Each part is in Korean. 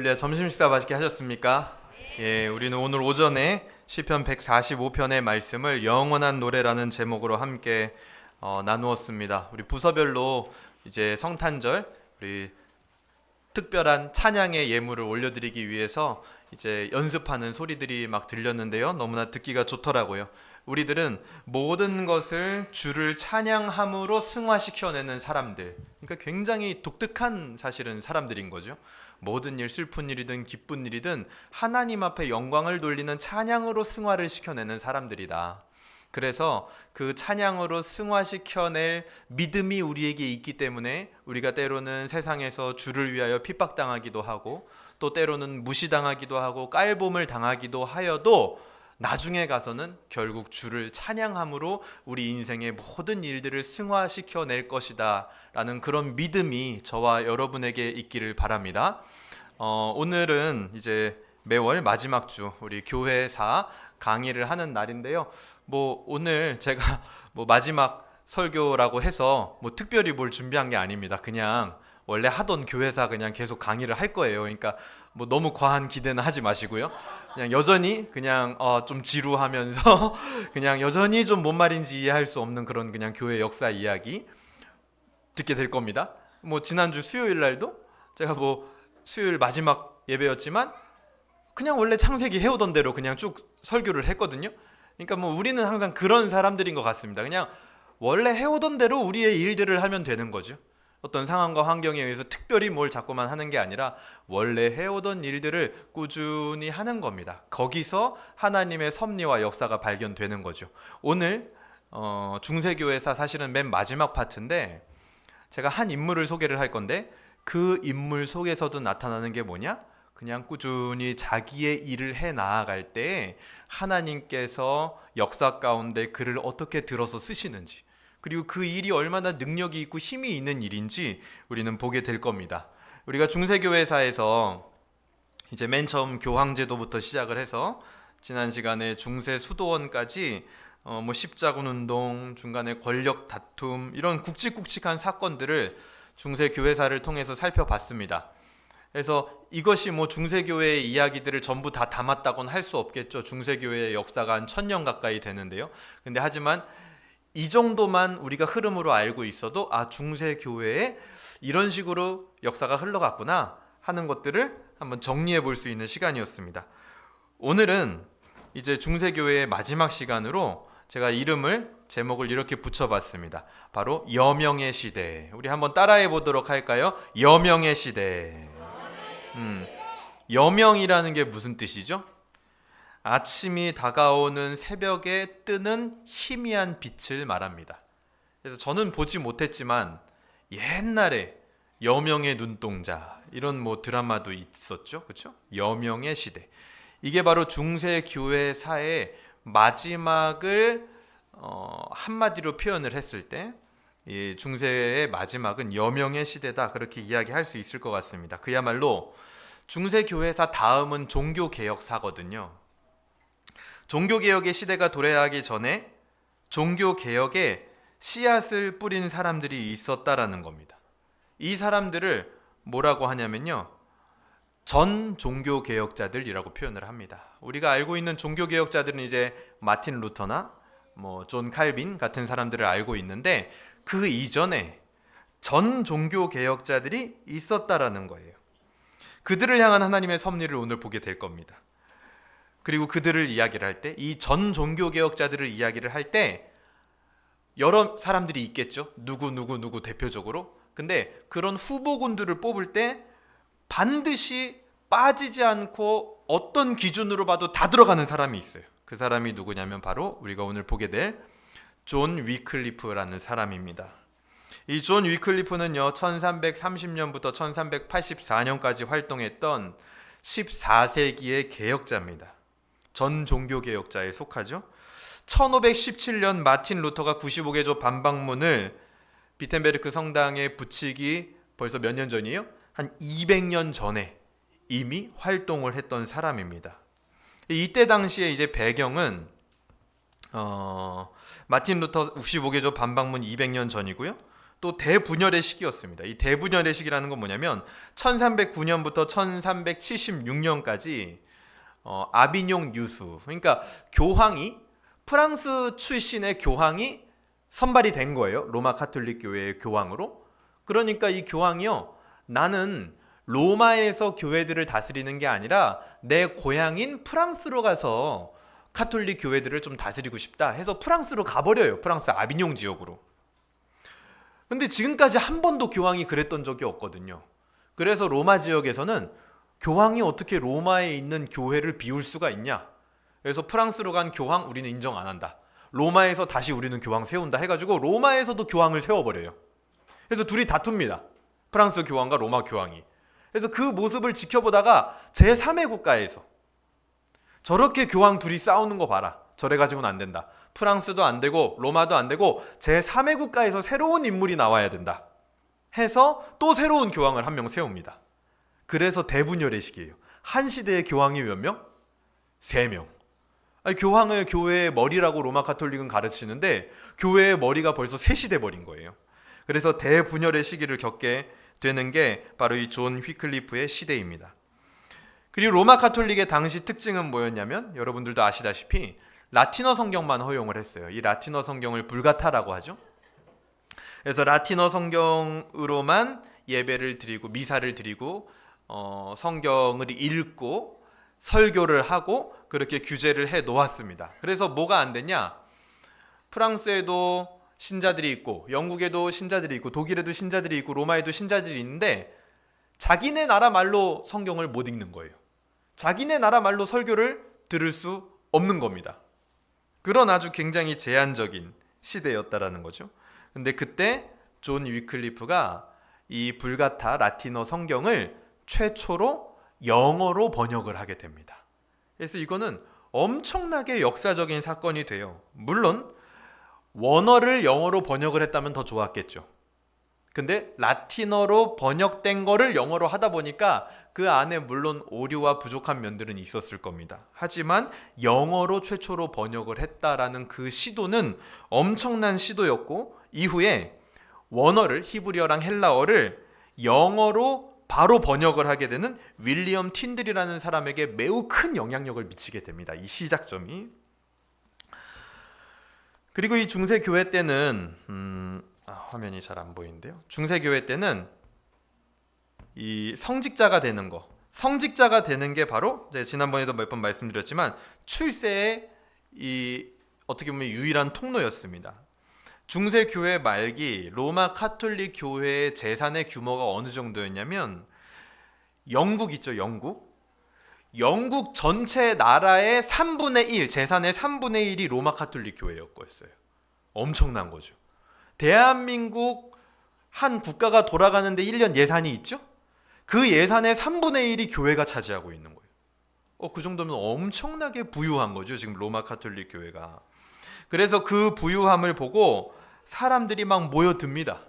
할렐루야. 점심 식사 맛있게 하셨습니까? 예, 우리는 오늘 오전에 시편 145편의 말씀을 영원한 노래라는 제목으로 함께 나누었습니다. 우리 부서별로 이제 성탄절 우리 특별한 찬양의 예물을 올려드리기 위해서 이제 연습하는 소리들이 막 들렸는데요. 너무나 듣기가 좋더라고요. 우리들은 모든 것을 주를 찬양함으로 승화시켜내는 사람들, 그러니까 굉장히 독특한 사실은 사람들인 거죠. 모든 일, 슬픈 일이든 기쁜 일이든 하나님 앞에 영광을 돌리는 찬양으로 승화를 시켜내는 사람들이다. 그래서 그 찬양으로 승화시켜낼 믿음이 우리에게 있기 때문에 우리가 때로는 세상에서 주를 위하여 핍박당하기도 하고 또 때로는 무시당하기도 하고 깔봄을 당하기도 하여도 나중에 가서는 결국 주를 찬양함으로 우리 인생의 모든 일들을 승화시켜낼 것이다 라는 그런 믿음이 저와 여러분에게 있기를 바랍니다. 오늘은 이제 매월 마지막 주 우리 교회사 강의를 하는 날인데요. 오늘 제가 마지막 설교라고 해서 특별히 뭘 준비한 게 아닙니다. 그냥 원래 하던 교회사 그냥 계속 강의를 할 거예요. 그러니까 너무 과한 기대는 하지 마시고요. 그냥 여전히 그냥 좀 지루하면서 그냥 여전히 좀 뭔 말인지 이해할 수 없는 그런 그냥 교회 역사 이야기 듣게 될 겁니다. 지난주 수요일 날도 제가 수요일 마지막 예배였지만 그냥 원래 창세기 해오던 대로 그냥 쭉 설교를 했거든요. 그러니까 우리는 항상 그런 사람들인 것 같습니다. 그냥 원래 해오던 대로 우리의 일들을 하면 되는 거죠. 어떤 상황과 환경에 의해서 특별히 뭘 자꾸만 하는 게 아니라 원래 해오던 일들을 꾸준히 하는 겁니다. 거기서 하나님의 섭리와 역사가 발견되는 거죠. 오늘 중세교회사 사실은 맨 마지막 파트인데 제가 한 인물을 소개를 할 건데 그 인물 속에서도 나타나는 게 뭐냐? 그냥 꾸준히 자기의 일을 해 나아갈 때 하나님께서 역사 가운데 그를 어떻게 들어서 쓰시는지, 그리고 그 일이 얼마나 능력이 있고 힘이 있는 일인지 우리는 보게 될 겁니다. 우리가 중세교회사에서 이제 맨 처음 교황제도부터 시작을 해서 지난 시간에 중세 수도원까지 십자군 운동, 중간에 권력 다툼 이런 굵직굵직한 사건들을 중세교회사를 통해서 살펴봤습니다. 그래서 이것이 중세교회의 이야기들을 전부 다 담았다고는 할 수 없겠죠. 중세교회의 역사가 한 1000년 가까이 되는데요. 근데 하지만 이 정도만 우리가 흐름으로 알고 있어도 중세교회에 이런 식으로 역사가 흘러갔구나 하는 것들을 한번 정리해 볼 수 있는 시간이었습니다. 오늘은 이제 중세교회의 마지막 시간으로 제가 제목을 이렇게 붙여봤습니다. 바로 여명의 시대. 우리 한번 따라해 보도록 할까요? 여명의 시대. 여명이라는 게 무슨 뜻이죠? 아침이 다가오는 새벽에 뜨는 희미한 빛을 말합니다. 그래서 저는 보지 못했지만 옛날에 여명의 눈동자 이런 드라마도 있었죠, 그렇죠? 여명의 시대. 이게 바로 중세 교회사의 마지막을 한마디로 표현을 했을 때 이 중세의 마지막은 여명의 시대다, 그렇게 이야기할 수 있을 것 같습니다. 그야말로 중세 교회사 다음은 종교개혁사거든요. 종교개혁의 시대가 도래하기 전에 종교개혁에 씨앗을 뿌린 사람들이 있었다라는 겁니다. 이 사람들을 뭐라고 하냐면요, 전 종교개혁자들이라고 표현을 합니다. 우리가 알고 있는 종교개혁자들은 이제 마틴 루터나 존 칼빈 같은 사람들을 알고 있는데 그 이전에 전 종교개혁자들이 있었다라는 거예요. 그들을 향한 하나님의 섭리를 오늘 보게 될 겁니다. 그리고 그들을 이야기를 할 때, 이 전 종교개혁자들을 이야기를 할 때 여러 사람들이 있겠죠. 누구 대표적으로. 근데 그런 후보군들을 뽑을 때 반드시 빠지지 않고 어떤 기준으로 봐도 다 들어가는 사람이 있어요. 그 사람이 누구냐면 바로 우리가 오늘 보게 될 존 위클리프라는 사람입니다. 이 존 위클리프는요, 1330년부터 1384년까지 활동했던 14세기의 개혁자입니다. 전 종교개혁자에 속하죠. 1517년 마틴 루터가 95개조 반박문을 비텐베르크 성당에 붙이기 벌써 몇 년 전이에요? 한 200년 전에 이미 활동을 했던 사람입니다. 이때 당시에 이제 배경은 마틴 루터 95개조 반박문 200년 전이고요. 또 대분열의 시기였습니다. 이 대분열의 시기라는 건 뭐냐면 1309년부터 1376년까지 아비뇽 유수, 그러니까 교황이, 프랑스 출신의 교황이 선발이 된 거예요. 로마 가톨릭 교회의 교황으로. 그러니까 이 교황이요, 나는 로마에서 교회들을 다스리는 게 아니라 내 고향인 프랑스로 가서 가톨릭 교회들을 좀 다스리고 싶다 해서 프랑스로 가버려요. 프랑스 아비뇽 지역으로. 근데 지금까지 한 번도 교황이 그랬던 적이 없거든요. 그래서 로마 지역에서는 교황이 어떻게 로마에 있는 교회를 비울 수가 있냐, 그래서 프랑스로 간 교황 우리는 인정 안 한다, 로마에서 다시 우리는 교황 세운다 해가지고 로마에서도 교황을 세워버려요. 그래서 둘이 다툽니다. 프랑스 교황과 로마 교황이. 그래서 그 모습을 지켜보다가 제3의 국가에서 저렇게 교황 둘이 싸우는 거 봐라, 저래 가지고는 안 된다, 프랑스도 안 되고 로마도 안 되고 제3의 국가에서 새로운 인물이 나와야 된다 해서 또 새로운 교황을 한 명 세웁니다. 그래서 대분열의 시기예요. 한 시대의 교황이 몇 명? 3명. 아니, 교황을 교회의 머리라고 로마 가톨릭은 가르치는데 교회의 머리가 벌써 3시대 버린 거예요. 그래서 대분열의 시기를 겪게 되는 게 바로 이 존 휘클리프의 시대입니다. 그리고 로마 가톨릭의 당시 특징은 뭐였냐면, 여러분들도 아시다시피 라틴어 성경만 허용을 했어요. 이 라틴어 성경을 불가타라고 하죠. 그래서 라틴어 성경으로만 예배를 드리고 미사를 드리고 성경을 읽고 설교를 하고 그렇게 규제를 해 놓았습니다. 그래서 뭐가 안 됐냐? 프랑스에도 신자들이 있고, 영국에도 신자들이 있고, 독일에도 신자들이 있고, 로마에도 신자들이 있는데 자기네 나라 말로 성경을 못 읽는 거예요. 자기네 나라 말로 설교를 들을 수 없는 겁니다. 그런 아주 굉장히 제한적인 시대였다라는 거죠. 근데 그때 존 위클리프가 이 불가타 라틴어 성경을 최초로 영어로 번역을 하게 됩니다. 그래서 이거는 엄청나게 역사적인 사건이 돼요. 물론 원어를 영어로 번역을 했다면 더 좋았겠죠. 근데 라틴어로 번역된 거를 영어로 하다 보니까 그 안에 물론 오류와 부족한 면들은 있었을 겁니다. 하지만 영어로 최초로 번역을 했다라는 그 시도는 엄청난 시도였고, 이후에 원어를, 히브리어랑 헬라어를 영어로 바로 번역을 하게 되는 윌리엄 틴들이라는 사람에게 매우 큰 영향력을 미치게 됩니다. 이 시작점이. 그리고 이 중세교회 때는 화면이 잘 안 보이는데요. 중세교회 때는 이 성직자가 되는 거, 성직자가 되는 게 바로 지난번에도 몇 번 말씀드렸지만 출세의 이 어떻게 보면 유일한 통로였습니다. 중세교회 말기 로마 카톨릭 교회의 재산의 규모가 어느 정도였냐면, 영국 있죠, 영국 전체 나라의 3분의 1, 재산의 3분의 1이 로마 카톨릭 교회였어요. 엄청난 거죠. 대한민국 한 국가가 돌아가는데 1년 예산이 있죠? 그 예산의 3분의 1이 교회가 차지하고 있는 거예요. 그 정도면 엄청나게 부유한 거죠, 지금 로마 카톨릭 교회가. 그래서 그 부유함을 보고 사람들이 막 모여듭니다.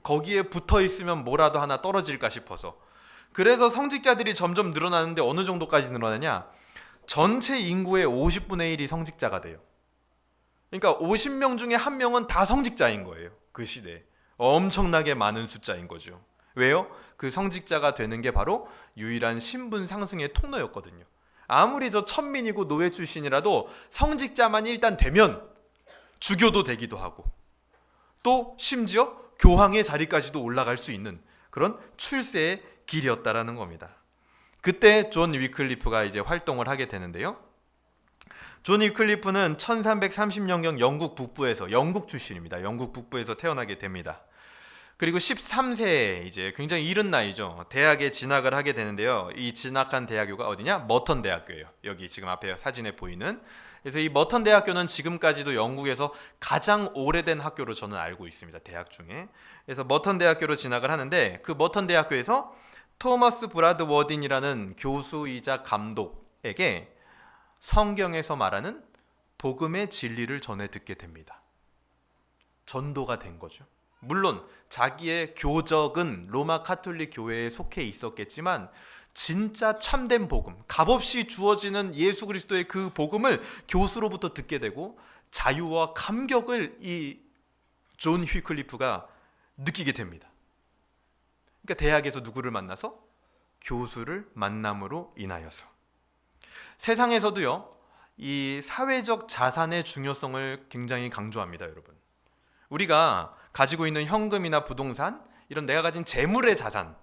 거기에 붙어 있으면 뭐라도 하나 떨어질까 싶어서. 그래서 성직자들이 점점 늘어나는데 어느 정도까지 늘어나냐? 전체 인구의 50분의 1이 성직자가 돼요. 그러니까 50명 중에 한 명은 다 성직자인 거예요. 그 시대에. 엄청나게 많은 숫자인 거죠. 왜요? 그 성직자가 되는 게 바로 유일한 신분 상승의 통로였거든요. 아무리 저 천민이고 노예 출신이라도 성직자만 일단 되면 주교도 되기도 하고, 또 심지어 교황의 자리까지도 올라갈 수 있는 그런 출세의 길이었다라는 겁니다. 그때 존 위클리프가 이제 활동을 하게 되는데요. 존 위클리프는 1330년경 영국 북부에서, 영국 출신입니다. 영국 북부에서 태어나게 됩니다. 그리고 13세에 이제 굉장히 이른 나이죠. 대학에 진학을 하게 되는데요. 이 진학한 대학교가 어디냐? 머턴 대학교예요. 여기 지금 앞에 사진에 보이는. 그래서 이 머턴 대학교는 지금까지도 영국에서 가장 오래된 학교로 저는 알고 있습니다. 대학 중에. 그래서 머턴 대학교로 진학을 하는데, 그 머턴 대학교에서 토머스 브라드 워딘이라는 교수이자 감독에게 성경에서 말하는 복음의 진리를 전해 듣게 됩니다. 전도가 된 거죠. 물론 자기의 교적은 로마 카톨릭 교회에 속해 있었겠지만 진짜 참된 복음, 값없이 주어지는 예수 그리스도의 그 복음을 교수로부터 듣게 되고 자유와 감격을 이 존 휘클리프가 느끼게 됩니다. 그러니까 대학에서 누구를 만나서? 교수를 만남으로 인하여서. 세상에서도요, 이 사회적 자산의 중요성을 굉장히 강조합니다, 여러분. 우리가 가지고 있는 현금이나 부동산, 이런 내가 가진 재물의 자산,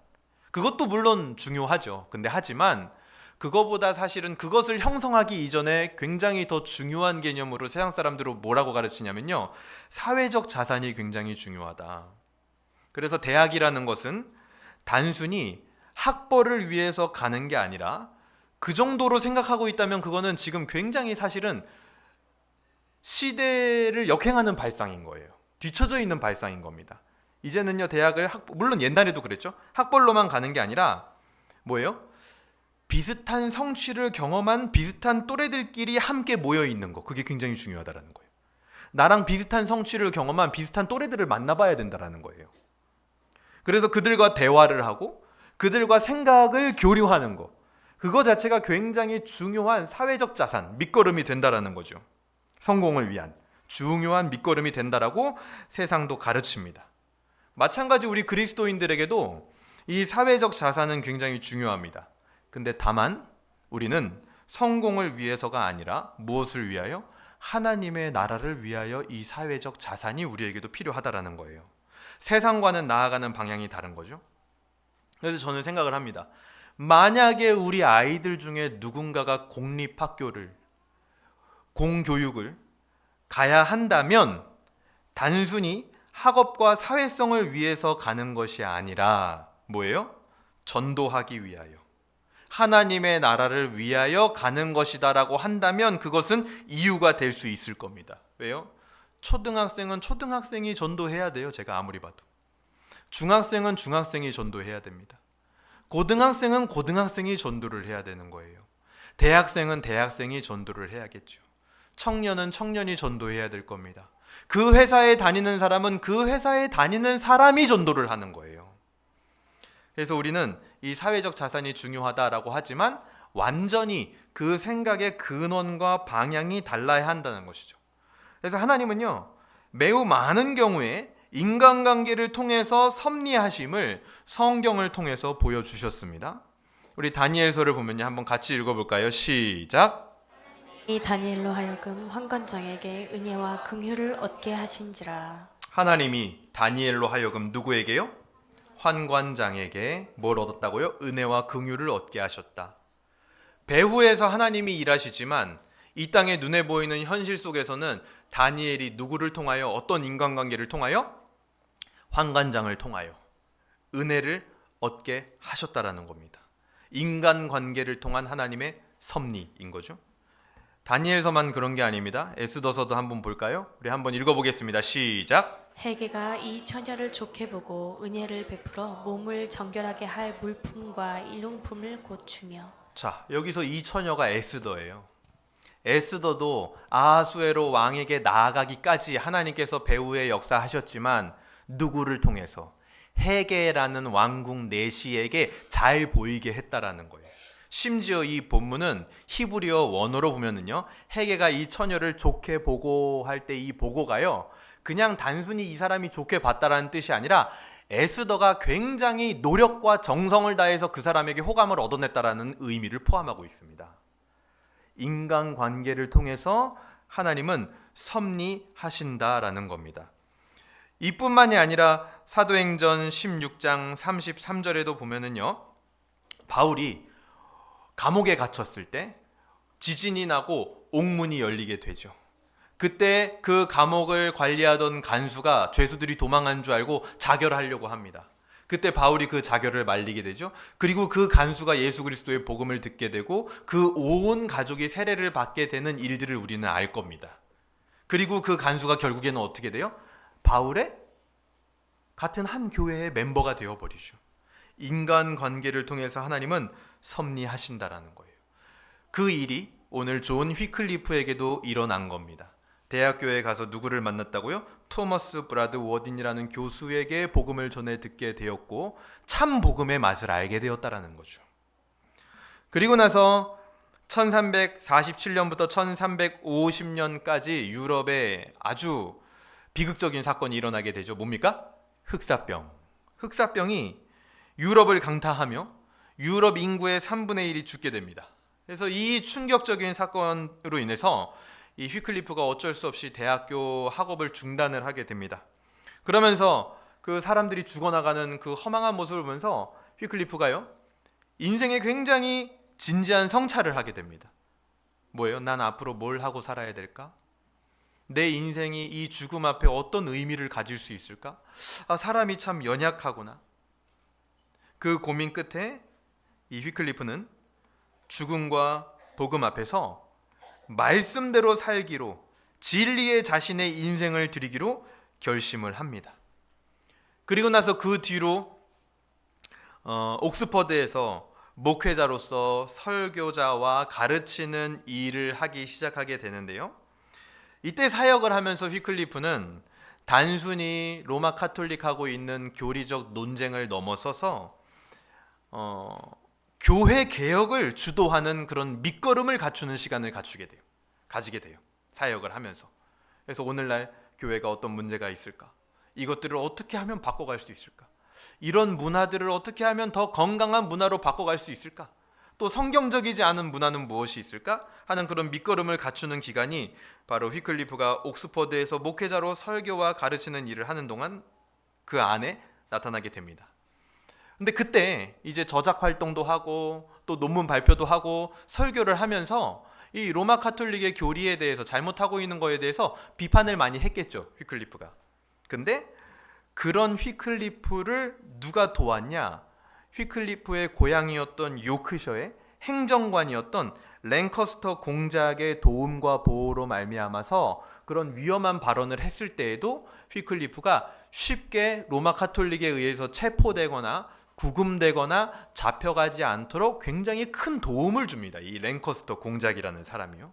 그것도 물론 중요하죠. 근데 하지만 그거보다 사실은 그것을 형성하기 이전에 굉장히 더 중요한 개념으로 세상 사람들은 뭐라고 가르치냐면요, 사회적 자산이 굉장히 중요하다. 그래서 대학이라는 것은 단순히 학벌을 위해서 가는 게 아니라, 그 정도로 생각하고 있다면 그거는 지금 굉장히 사실은 시대를 역행하는 발상인 거예요. 뒤처져 있는 발상인 겁니다. 이제는요, 대학을 물론 옛날에도 그랬죠. 학벌로만 가는 게 아니라 뭐예요? 비슷한 성취를 경험한 비슷한 또래들끼리 함께 모여 있는 거, 그게 굉장히 중요하다라는 거예요. 나랑 비슷한 성취를 경험한 비슷한 또래들을 만나봐야 된다라는 거예요. 그래서 그들과 대화를 하고 그들과 생각을 교류하는 거, 그거 자체가 굉장히 중요한 사회적 자산, 밑거름이 된다라는 거죠. 성공을 위한 중요한 밑거름이 된다라고 세상도 가르칩니다. 마찬가지 우리 그리스도인들에게도 이 사회적 자산은 굉장히 중요합니다. 근데 다만 우리는 성공을 위해서가 아니라 무엇을 위하여? 하나님의 나라를 위하여 이 사회적 자산이 우리에게도 필요하다라는 거예요. 세상과는 나아가는 방향이 다른 거죠. 그래서 저는 생각을 합니다. 만약에 우리 아이들 중에 누군가가 공립학교를, 공교육을 가야 한다면 단순히 학업과 사회성을 위해서 가는 것이 아니라 뭐예요? 전도하기 위하여, 하나님의 나라를 위하여 가는 것이다라고 한다면 그것은 이유가 될 수 있을 겁니다. 왜요? 초등학생은 초등학생이 전도해야 돼요. 제가 아무리 봐도. 중학생은 중학생이 전도해야 됩니다. 고등학생은 고등학생이 전도를 해야 되는 거예요. 대학생은 대학생이 전도를 해야겠죠. 청년은 청년이 전도해야 될 겁니다. 그 회사에 다니는 사람은 그 회사에 다니는 사람이 전도를 하는 거예요. 그래서 우리는 이 사회적 자산이 중요하다라고 하지만 완전히 그 생각의 근원과 방향이 달라야 한다는 것이죠. 그래서 하나님은요, 매우 많은 경우에 인간관계를 통해서 섭리하심을 성경을 통해서 보여주셨습니다. 우리 다니엘서를 보면요, 한번 같이 읽어볼까요? 시작. 이 다니엘로 하여금 환관장에게 은혜와 긍휼을 얻게 하신지라. 하나님이 다니엘로 하여금 누구에게요? 환관장에게 뭘 얻었다고요? 은혜와 긍휼을 얻게 하셨다. 배후에서 하나님이 일하시지만 이 땅에 눈에 보이는 현실 속에서는 다니엘이 누구를 통하여, 어떤 인간관계를 통하여? 환관장을 통하여 은혜를 얻게 하셨다라는 겁니다. 인간관계를 통한 하나님의 섭리인 거죠. 다니엘서만 그런 게 아닙니다. 에스더서도 한번 볼까요? 우리 한번 읽어보겠습니다. 시작. 헤게가 이 처녀를 좋게 보고 은혜를 베풀어 몸을 정결하게 할 물품과 일용품을 고추며. 자, 여기서 이 처녀가 에스더예요. 에스더도 아하수에로 왕에게 나아가기까지 하나님께서 배후에 역사하셨지만 누구를 통해서? 헤게라는 왕궁 내시에게 잘 보이게 했다라는 거예요. 심지어 이 본문은 히브리어 원어로 보면은요, 헤게가 이 처녀를 좋게 보고 할 때 이 보고가요, 그냥 단순히 이 사람이 좋게 봤다라는 뜻이 아니라 에스더가 굉장히 노력과 정성을 다해서 그 사람에게 호감을 얻어냈다라는 의미를 포함하고 있습니다. 인간관계를 통해서 하나님은 섭리하신다라는 겁니다. 이뿐만이 아니라 사도행전 16장 33절에도 보면은요, 바울이 감옥에 갇혔을 때 지진이 나고 옥문이 열리게 되죠. 그때 그 감옥을 관리하던 간수가 죄수들이 도망한 줄 알고 자결하려고 합니다. 그때 바울이 그 자결을 말리게 되죠. 그리고 그 간수가 예수 그리스도의 복음을 듣게 되고 그 온 가족이 세례를 받게 되는 일들을 우리는 알 겁니다. 그리고 그 간수가 결국에는 어떻게 돼요? 바울의 같은 한 교회의 멤버가 되어버리죠. 인간관계를 통해서 하나님은 섭리하신다라는 거예요. 그 일이 오늘 존 휘클리프에게도 일어난 겁니다. 대학교에 가서 누구를 만났다고요? 토머스 브라드 워딘이라는 교수에게 복음을 전해 듣게 되었고 참 복음의 맛을 알게 되었다라는 거죠. 그리고 나서 1347년부터 1350년까지 유럽에 아주 비극적인 사건이 일어나게 되죠. 뭡니까? 흑사병. 흑사병이 유럽을 강타하며 유럽 인구의 3분의 1이 죽게 됩니다. 그래서 이 충격적인 사건으로 인해서 이 휘클리프가 어쩔 수 없이 대학교 학업을 중단을 하게 됩니다. 그러면서 그 사람들이 죽어나가는 그 허망한 모습을 보면서 휘클리프가요, 인생에 굉장히 진지한 성찰을 하게 됩니다. 뭐예요? 난 앞으로 뭘 하고 살아야 될까? 내 인생이 이 죽음 앞에 어떤 의미를 가질 수 있을까? 사람이 참 연약하구나. 그 고민 끝에 이 휘클리프는 죽음과 복음 앞에서 말씀대로 살기로, 진리에 자신의 인생을 드리기로 결심을 합니다. 그리고 나서 그 뒤로 옥스퍼드에서 목회자로서 설교자와 가르치는 일을 하기 시작하게 되는데요. 이때 사역을 하면서 휘클리프는 단순히 로마 카톨릭하고 있는 교리적 논쟁을 넘어서서 교회 개혁을 주도하는 그런 밑거름을 갖추는 시간을 가지게 돼요. 사역을 하면서. 그래서 오늘날 교회가 어떤 문제가 있을까? 이것들을 어떻게 하면 바꿔갈 수 있을까? 이런 문화들을 어떻게 하면 더 건강한 문화로 바꿔갈 수 있을까? 또 성경적이지 않은 문화는 무엇이 있을까? 하는 그런 밑거름을 갖추는 기간이 바로 휘클리프가 옥스퍼드에서 목회자로 설교와 가르치는 일을 하는 동안 그 안에 나타나게 됩니다. 근데 그때 이제 저작 활동도 하고 또 논문 발표도 하고 설교를 하면서 이 로마 카톨릭의 교리에 대해서, 잘못하고 있는 거에 대해서 비판을 많이 했겠죠, 휘클리프가. 근데 그런 휘클리프를 누가 도왔냐? 휘클리프의 고향이었던 요크셔의 행정관이었던 랭커스터 공작의 도움과 보호로 말미암아서 그런 위험한 발언을 했을 때에도 휘클리프가 쉽게 로마 카톨릭에 의해서 체포되거나 구금되거나 잡혀가지 않도록 굉장히 큰 도움을 줍니다. 이 랭커스터 공작이라는 사람이요.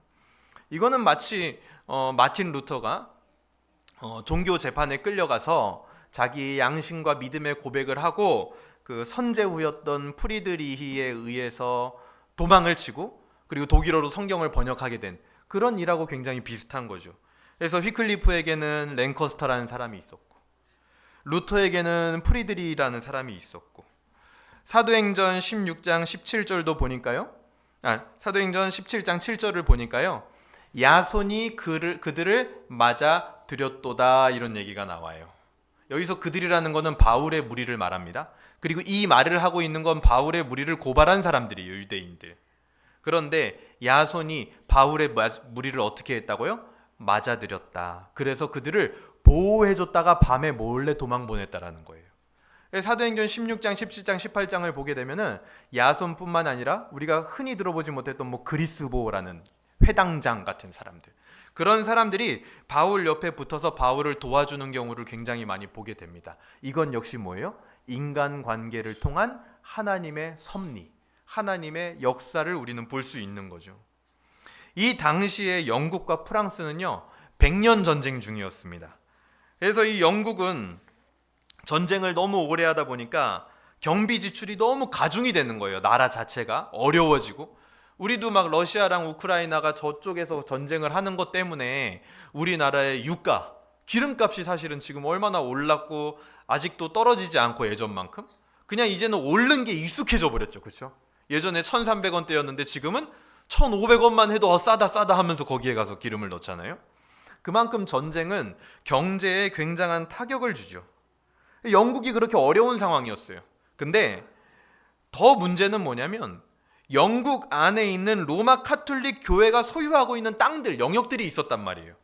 이거는 마치 마틴 루터가 종교 재판에 끌려가서 자기 양심과 믿음의 고백을 하고 그 선제후였던 프리드리히에 의해서 도망을 치고 그리고 독일어로 성경을 번역하게 된 그런 일하고 굉장히 비슷한 거죠. 그래서 휘클리프에게는 랭커스터라는 사람이 있었고 루터에게는 프리드리히라는 사람이 있었고 사도행전 16장 17절도 보니까요. 사도행전 17장 7절을 보니까요. 야손이 그들을 맞아 들였도다 이런 얘기가 나와요. 여기서 그들이라는 것은 바울의 무리를 말합니다. 그리고 이 말을 하고 있는 건 바울의 무리를 고발한 사람들이에요, 유대인들. 그런데 야손이 바울의 무리를 어떻게 했다고요? 맞아들였다. 그래서 그들을 보호해줬다가 밤에 몰래 도망 보냈다라는 거예요. 사도행전 16장, 17장, 18장을 보게 되면은 야손뿐만 아니라 우리가 흔히 들어보지 못했던 그리스보라는 회당장 같은 사람들, 그런 사람들이 바울 옆에 붙어서 바울을 도와주는 경우를 굉장히 많이 보게 됩니다. 이건 역시 뭐예요? 인간관계를 통한 하나님의 섭리, 하나님의 역사를 우리는 볼 수 있는 거죠. 이 당시에 영국과 프랑스는요 100년 전쟁 중이었습니다. 그래서 이 영국은 전쟁을 너무 오래 하다 보니까 경비 지출이 너무 가중이 되는 거예요. 나라 자체가 어려워지고, 우리도 막 러시아랑 우크라이나가 저쪽에서 전쟁을 하는 것 때문에 우리나라의 유가, 기름값이 사실은 지금 얼마나 올랐고 아직도 떨어지지 않고 예전만큼 그냥 이제는 오른 게 익숙해져 버렸죠. 그렇죠? 예전에 1,300원대였는데 지금은 1,500원만 해도 싸다 하면서 거기에 가서 기름을 넣잖아요. 그만큼 전쟁은 경제에 굉장한 타격을 주죠. 영국이 그렇게 어려운 상황이었어요. 근데 더 문제는 뭐냐면 영국 안에 있는 로마 카톨릭 교회가 소유하고 있는 땅들, 영역들이 있었단 말이에요.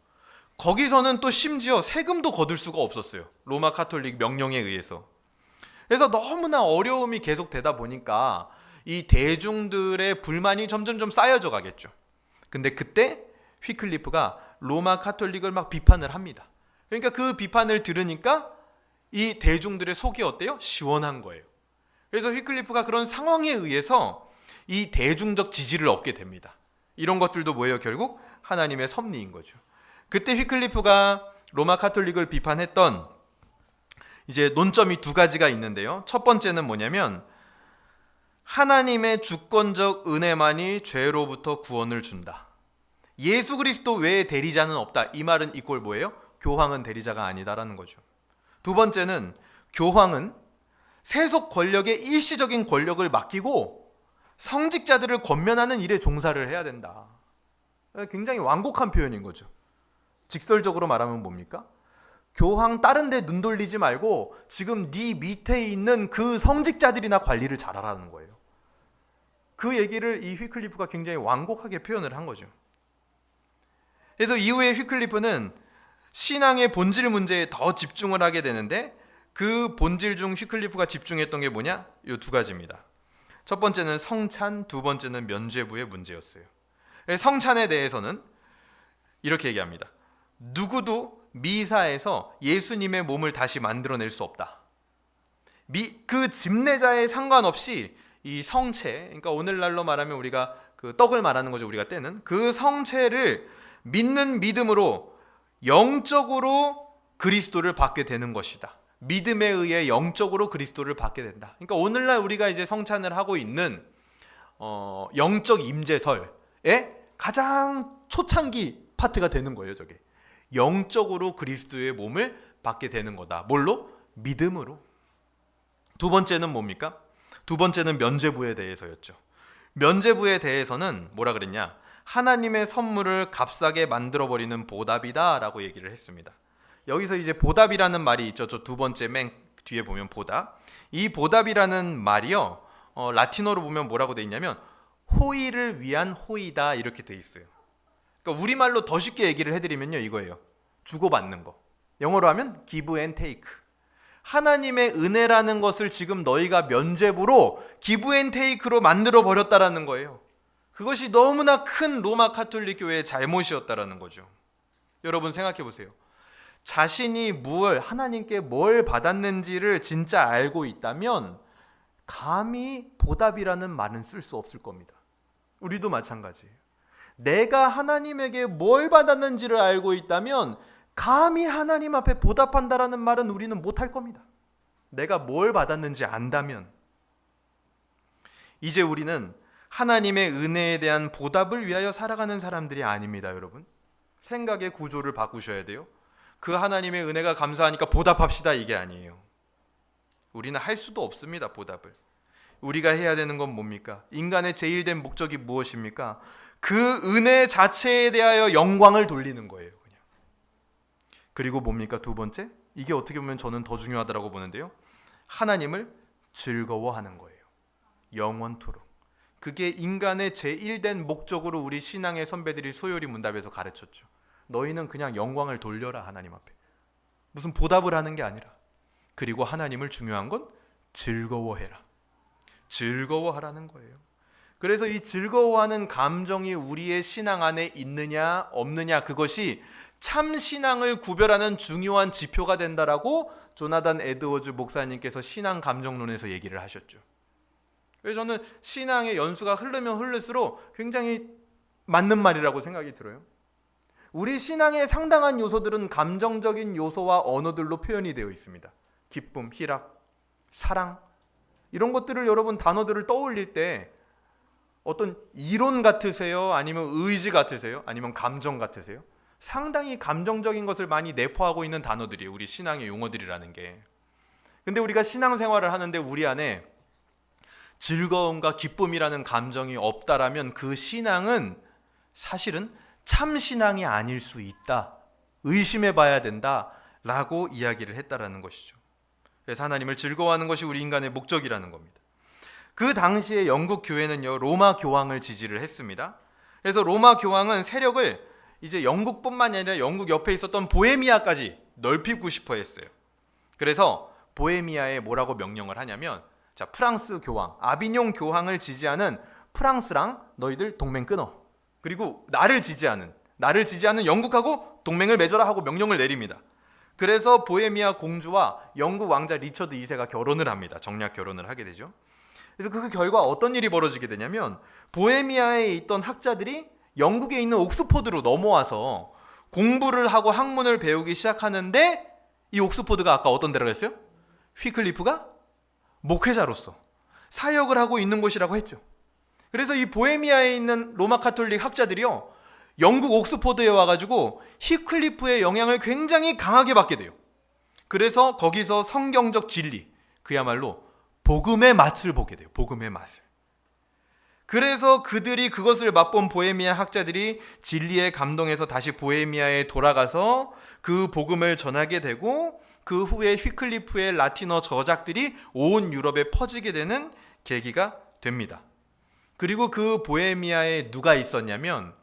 거기서는 또 심지어 세금도 거둘 수가 없었어요. 로마 카톨릭 명령에 의해서. 그래서 너무나 어려움이 계속 되다 보니까 이 대중들의 불만이 점점 쌓여져 가겠죠. 근데 그때 휘클리프가 로마 카톨릭을 막 비판을 합니다. 그러니까 그 비판을 들으니까 이 대중들의 속이 어때요? 시원한 거예요. 그래서 휘클리프가 그런 상황에 의해서 이 대중적 지지를 얻게 됩니다. 이런 것들도 뭐예요? 결국 하나님의 섭리인 거죠. 그때 휘클리프가 로마 카톨릭을 비판했던 이제 논점이 두 가지가 있는데요. 첫 번째는 뭐냐면 하나님의 주권적 은혜만이 죄로부터 구원을 준다. 예수 그리스도 외에 대리자는 없다. 이 말은 이꼴 뭐예요? 교황은 대리자가 아니다라는 거죠. 두 번째는 교황은 세속 권력의 일시적인 권력을 맡기고 성직자들을 권면하는 일에 종사를 해야 된다. 굉장히 완곡한 표현인 거죠. 직설적으로 말하면 뭡니까? 교황 다른 데 눈 돌리지 말고 지금 네 밑에 있는 그 성직자들이나 관리를 잘하라는 거예요. 그 얘기를 이 휘클리프가 굉장히 완곡하게 표현을 한 거죠. 그래서 이후에 휘클리프는 신앙의 본질 문제에 더 집중을 하게 되는데 그 본질 중 휘클리프가 집중했던 게 뭐냐? 이 두 가지입니다. 첫 번째는 성찬, 두 번째는 면죄부의 문제였어요. 성찬에 대해서는 이렇게 얘기합니다. 누구도 미사에서 예수님의 몸을 다시 만들어낼 수 없다. 그 집례자에 상관없이 이 성체, 그러니까 오늘날로 말하면 우리가 그 떡을 말하는 거죠. 우리가 때는 그 성체를 믿는 믿음으로 영적으로 그리스도를 받게 되는 것이다. 믿음에 의해 영적으로 그리스도를 받게 된다. 그러니까 오늘날 우리가 이제 성찬을 하고 있는 영적 임재설의 가장 초창기 파트가 되는 거예요. 저게 영적으로 그리스도의 몸을 받게 되는 거다. 뭘로? 믿음으로. 두 번째는 뭡니까? 두 번째는 면죄부에 대해서였죠. 면죄부에 대해서는 뭐라 그랬냐? 하나님의 선물을 값싸게 만들어버리는 보답이다 라고 얘기를 했습니다. 여기서 이제 보답이라는 말이 있죠. 저 두 번째 맨 뒤에 보면 보답. 이 보답이라는 말이요, 라틴어로 보면 뭐라고 돼 있냐면 호의를 위한 호의다 이렇게 돼 있어요. 그러니까 우리말로 더 쉽게 얘기를 해드리면요, 이거예요. 주고받는 거. 영어로 하면 give and take. 하나님의 은혜라는 것을 지금 너희가 면죄부로 give and take로 만들어 버렸다라는 거예요. 그것이 너무나 큰 로마 카톨릭 교회의 잘못이었다라는 거죠. 여러분 생각해 보세요. 자신이 하나님께 뭘 받았는지를 진짜 알고 있다면 감히 보답이라는 말은 쓸 수 없을 겁니다. 우리도 마찬가지예요. 내가 하나님에게 뭘 받았는지를 알고 있다면 감히 하나님 앞에 보답한다라는 말은 우리는 못할 겁니다. 내가 뭘 받았는지 안다면. 이제 우리는 하나님의 은혜에 대한 보답을 위하여 살아가는 사람들이 아닙니다, 여러분. 생각의 구조를 바꾸셔야 돼요. 그 하나님의 은혜가 감사하니까 보답합시다, 이게 아니에요. 우리는 할 수도 없습니다, 보답을. 우리가 해야 되는 건 뭡니까? 인간의 제일된 목적이 무엇입니까? 그 은혜 자체에 대하여 영광을 돌리는 거예요, 그냥. 그리고 뭡니까? 두 번째? 이게 어떻게 보면 저는 더 중요하다고 보는데요. 하나님을 즐거워하는 거예요. 영원토록. 그게 인간의 제일된 목적으로 우리 신앙의 선배들이 소요리 문답에서 가르쳤죠. 너희는 그냥 영광을 돌려라, 하나님 앞에. 무슨 보답을 하는 게 아니라. 그리고 하나님을 중요한 건 즐거워해라. 즐거워하라는 거예요. 그래서 이 즐거워하는 감정이 우리의 신앙 안에 있느냐 없느냐, 그것이 참 신앙을 구별하는 중요한 지표가 된다라고 조나단 에드워즈 목사님께서 신앙 감정론에서 얘기를 하셨죠. 그래서 저는 신앙의 연수가 흐르면 흐를수록 굉장히 맞는 말이라고 생각이 들어요. 우리 신앙의 상당한 요소들은 감정적인 요소와 언어들로 표현이 되어 있습니다. 기쁨, 희락, 사랑, 이런 것들을 여러분 단어들을 떠올릴 때 어떤 이론 같으세요? 아니면 의지 같으세요? 아니면 감정 같으세요? 상당히 감정적인 것을 많이 내포하고 있는 단어들이에요. 우리 신앙의 용어들이라는 게. 근데 우리가 신앙생활을 하는데 우리 안에 즐거움과 기쁨이라는 감정이 없다라면 그 신앙은 사실은 참 신앙이 아닐 수 있다. 의심해 봐야 된다. 라고 이야기를 했다라는 것이죠. 그래서 하나님을 즐거워하는 것이 우리 인간의 목적이라는 겁니다. 그 당시에 영국 교회는요, 로마 교황을 지지를 했습니다. 그래서 로마 교황은 세력을 이제 영국뿐만이 아니라 영국 옆에 있었던 보헤미아까지 넓히고 싶어 했어요. 그래서 보헤미아에 뭐라고 명령을 하냐면, 자, 프랑스 교황, 아비뇽 교황을 지지하는 프랑스랑 너희들 동맹 끊어. 그리고 나를 지지하는 영국하고 동맹을 맺어라 하고 명령을 내립니다. 그래서 보헤미아 공주와 영국 왕자 리처드 2세가 결혼을 합니다. 정략 결혼을 하게 되죠. 그래서 그 결과 어떤 일이 벌어지게 되냐면, 보헤미아에 있던 학자들이 영국에 있는 옥스포드로 넘어와서 공부를 하고 학문을 배우기 시작하는데, 이 옥스포드가 아까 어떤 데라고 했어요? 휘클리프가 목회자로서 사역을 하고 있는 곳이라고 했죠. 그래서 이 보헤미아에 있는 로마 카톨릭 학자들이요, 영국 옥스포드에 와가지고 휘클리프의 영향을 굉장히 강하게 받게 돼요. 그래서 거기서 성경적 진리, 그야말로 복음의 맛을 보게 돼요. 복음의 맛을. 그래서 그들이 그것을 맛본 보헤미아 학자들이 진리에 감동해서 다시 보헤미아에 돌아가서 그 복음을 전하게 되고, 그 후에 휘클리프의 라틴어 저작들이 온 유럽에 퍼지게 되는 계기가 됩니다. 그리고 그 보헤미아에 누가 있었냐면,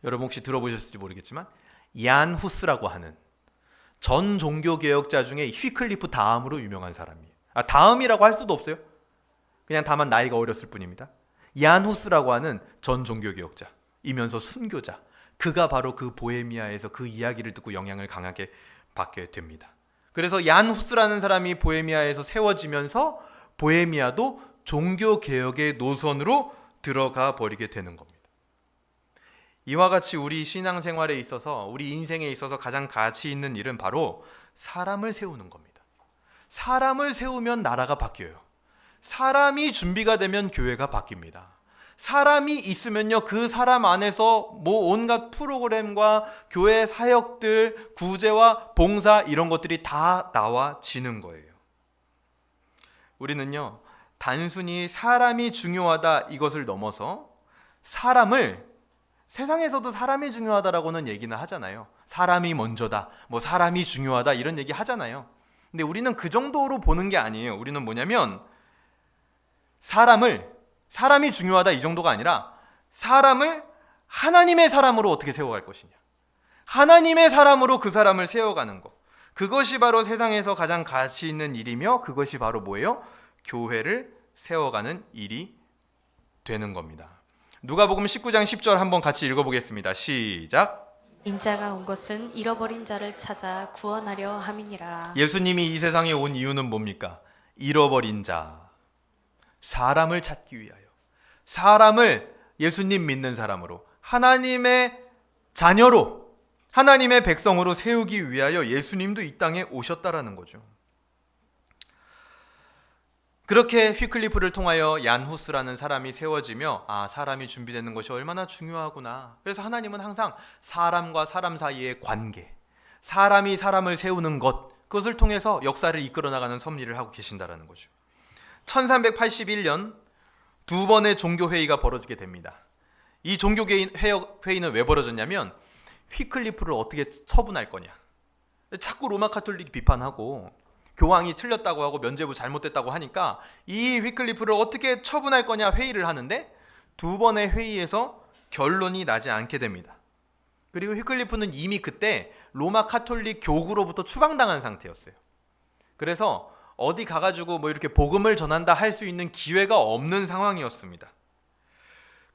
여러분 혹시 들어보셨을지 모르겠지만 얀 후스라고 하는 전 종교개혁자 중에 휘클리프 다음으로 유명한 사람이에요. 다음이라고 할 수도 없어요. 그냥 다만 나이가 어렸을 뿐입니다. 얀 후스라고 하는 전 종교개혁자이면서 순교자, 그가 바로 그 보헤미아에서 그 이야기를 듣고 영향을 강하게 받게 됩니다. 그래서 얀 후스라는 사람이 보헤미아에서 세워지면서 보헤미아도 종교개혁의 노선으로 들어가 버리게 되는 겁니다. 이와 같이 우리 신앙생활에 있어서, 우리 인생에 있어서 가장 가치 있는 일은 바로 사람을 세우는 겁니다. 사람을 세우면 나라가 바뀌어요. 사람이 준비가 되면 교회가 바뀝니다. 사람이 있으면요, 그 사람 안에서 뭐 온갖 프로그램과 교회 사역들, 구제와 봉사, 이런 것들이 다 나와지는 거예요. 우리는요, 단순히 사람이 중요하다 이것을 넘어서 사람을, 세상에서도 사람이 중요하다라고는 얘기는 하잖아요. 사람이 먼저다, 뭐 사람이 중요하다, 이런 얘기 하잖아요. 근데 우리는 그 정도로 보는 게 아니에요. 우리는 뭐냐면 사람이 중요하다 이 정도가 아니라 사람을 하나님의 사람으로 어떻게 세워갈 것이냐, 하나님의 사람으로 그 사람을 세워가는 것, 그것이 바로 세상에서 가장 가치 있는 일이며, 그것이 바로 뭐예요? 교회를 세워가는 일이 되는 겁니다. 누가복음 19장 10절 한번 같이 읽어보겠습니다. 시작. 인자가 온 것은 잃어버린 자를 찾아 구원하려 함이니라. 예수님이 이 세상에 온 이유는 뭡니까? 잃어버린 자, 사람을 찾기 위하여, 사람을 예수님 믿는 사람으로, 하나님의 자녀로, 하나님의 백성으로 세우기 위하여 예수님도 이 땅에 오셨다라는 거죠. 그렇게 휘클리프를 통하여 얀 후스라는 사람이 세워지며, 사람이 준비되는 것이 얼마나 중요하구나. 그래서 하나님은 항상 사람과 사람 사이의 관계, 사람이 사람을 세우는 것, 그것을 통해서 역사를 이끌어 나가는 섭리를 하고 계신다라는 거죠. 1381년 두 번의 종교회의가 벌어지게 됩니다. 이 종교회의는 왜 벌어졌냐면, 휘클리프를 어떻게 처분할 거냐, 자꾸 로마 카톨릭이 비판하고 교황이 틀렸다고 하고 면죄부 잘못됐다고 하니까 이 휘클리프를 어떻게 처분할 거냐 회의를 하는데, 두 번의 회의에서 결론이 나지 않게 됩니다. 그리고 휘클리프는 이미 그때 로마 카톨릭 교구로부터 추방당한 상태였어요. 그래서 어디 가가지고 뭐 이렇게 복음을 전한다 할 수 있는 기회가 없는 상황이었습니다.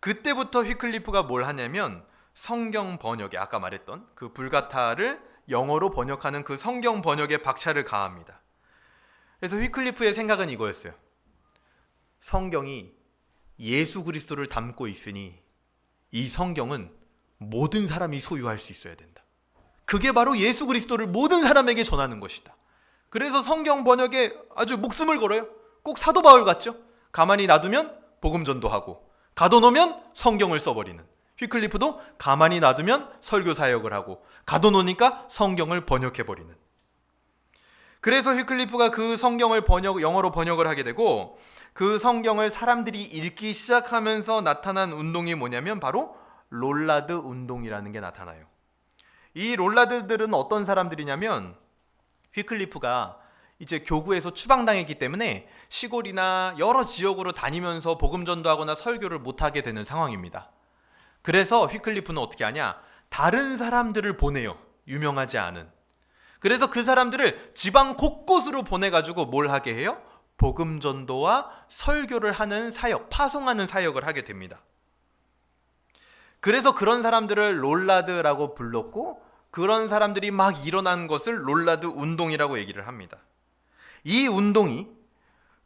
그때부터 휘클리프가 뭘 하냐면, 성경 번역에, 아까 말했던 그 불가타를 영어로 번역하는 그 성경 번역에 박차를 가합니다. 그래서 휘클리프의 생각은 이거였어요. 성경이 예수 그리스도를 담고 있으니 이 성경은 모든 사람이 소유할 수 있어야 된다. 그게 바로 예수 그리스도를 모든 사람에게 전하는 것이다. 그래서 성경 번역에 아주 목숨을 걸어요. 꼭 사도 바울 같죠? 가만히 놔두면 복음 전도하고, 가둬놓으면 성경을 써버리는. 휘클리프도 가만히 놔두면 설교 사역을 하고, 가둬놓으니까 성경을 번역해버리는. 그래서 휘클리프가 그 성경을 영어로 번역을 하게 되고, 그 성경을 사람들이 읽기 시작하면서 나타난 운동이 뭐냐면 바로 롤라드 운동이라는 게 나타나요. 이 롤라드들은 어떤 사람들이냐면, 휘클리프가 이제 교구에서 추방당했기 때문에 시골이나 여러 지역으로 다니면서 복음 전도하거나 설교를 못하게 되는 상황입니다. 그래서 휘클리프는 어떻게 하냐, 다른 사람들을 보내요. 유명하지 않은. 그래서 그 사람들을 지방 곳곳으로 보내가지고 뭘 하게 해요? 복음 전도와 설교를 하는 사역, 파송하는 사역을 하게 됩니다. 그래서 그런 사람들을 롤라드라고 불렀고, 그런 사람들이 막 일어난 것을 롤라드 운동이라고 얘기를 합니다. 이 운동이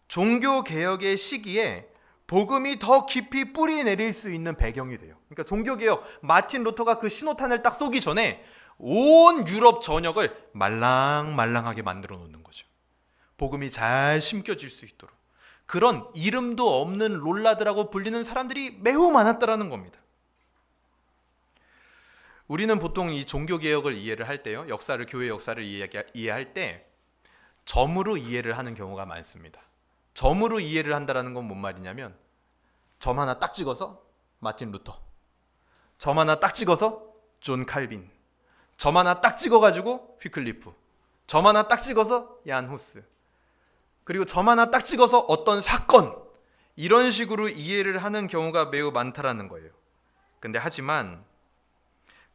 종교개혁의 시기에 복음이 더 깊이 뿌리 내릴 수 있는 배경이 돼요. 그러니까 종교개혁, 마틴 루터가 그 신호탄을 딱 쏘기 전에 온 유럽 전역을 말랑말랑하게 만들어 놓는 거죠. 복음이 잘 심겨질 수 있도록. 그런 이름도 없는 롤라드라고 불리는 사람들이 매우 많았다라는 겁니다. 우리는 보통 이 종교 개혁을 이해를 할 때요, 역사를 교회 역사를 이해할 때 점으로 이해를 하는 경우가 많습니다. 점으로 이해를 한다라는 건 뭔 말이냐면 점 하나 딱 찍어서 마틴 루터, 점 하나 딱 찍어서 존 칼빈, 점 하나 딱 찍어가지고 휘클리프, 점 하나 딱 찍어서 얀 후스, 그리고 점 하나 딱 찍어서 어떤 사건, 이런 식으로 이해를 하는 경우가 매우 많다라는 거예요. 근데 하지만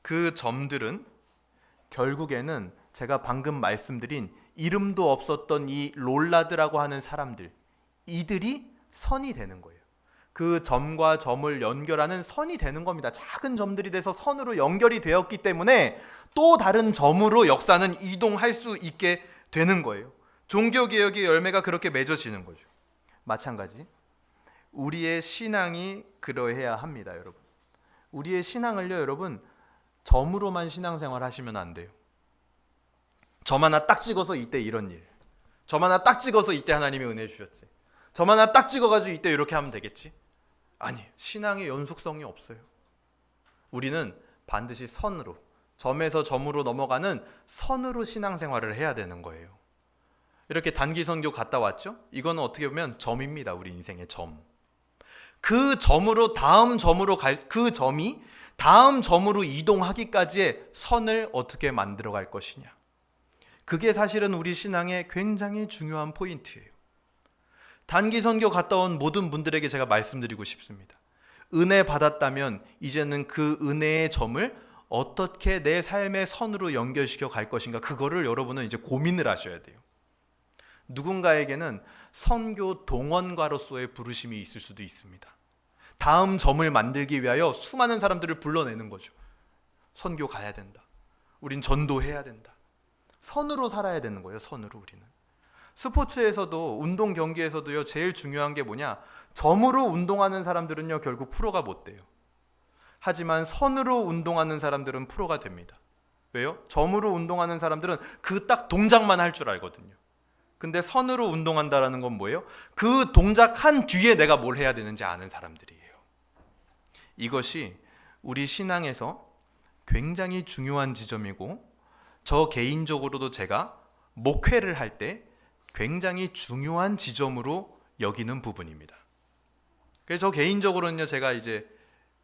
그 점들은 결국에는 제가 방금 말씀드린 이름도 없었던 이 롤라드라고 하는 사람들, 이들이 선이 되는 거예요. 그 점과 점을 연결하는 선이 되는 겁니다. 작은 점들이 돼서 선으로 연결이 되었기 때문에 또 다른 점으로 역사는 이동할 수 있게 되는 거예요. 종교개혁의 열매가 그렇게 맺어지는 거죠. 마찬가지 우리의 신앙이 그러해야 합니다. 여러분, 우리의 신앙을요, 여러분, 점으로만 신앙생활 하시면 안 돼요. 점 하나 딱 찍어서 이때 이런 일, 점 하나 딱 찍어서 이때 하나님이 은혜 주셨지, 점 하나 딱 찍어가지고 이때 이렇게 하면 되겠지. 아니, 신앙의 연속성이 없어요. 우리는 반드시 선으로, 점에서 점으로 넘어가는 선으로 신앙생활을 해야 되는 거예요. 이렇게 단기 선교 갔다 왔죠? 이거는 어떻게 보면 점입니다. 우리 인생의 점. 그 점으로 다음 점으로 그 점이 다음 점으로 이동하기까지의 선을 어떻게 만들어 갈 것이냐. 그게 사실은 우리 신앙의 굉장히 중요한 포인트예요. 단기 선교 갔다 온 모든 분들에게 제가 말씀드리고 싶습니다. 은혜 받았다면 이제는 그 은혜의 점을 어떻게 내 삶의 선으로 연결시켜 갈 것인가, 그거를 여러분은 이제 고민을 하셔야 돼요. 누군가에게는 선교 동원가로서의 부르심이 있을 수도 있습니다. 다음 점을 만들기 위하여 수많은 사람들을 불러내는 거죠. 선교 가야 된다. 우린 전도해야 된다. 선으로 살아야 되는 거예요. 선으로. 우리는 스포츠에서도, 운동 경기에서도요, 제일 중요한 게 뭐냐, 점으로 운동하는 사람들은요 결국 프로가 못 돼요. 하지만 선으로 운동하는 사람들은 프로가 됩니다. 왜요? 점으로 운동하는 사람들은 그 딱 동작만 할 줄 알거든요. 근데 선으로 운동한다라는 건 뭐예요? 그 동작 한 뒤에 내가 뭘 해야 되는지 아는 사람들이에요. 이것이 우리 신앙에서 굉장히 중요한 지점이고, 저 개인적으로도 제가 목회를 할 때 굉장히 중요한 지점으로 여기는 부분입니다. 그래서 저 개인적으로는요, 제가 이제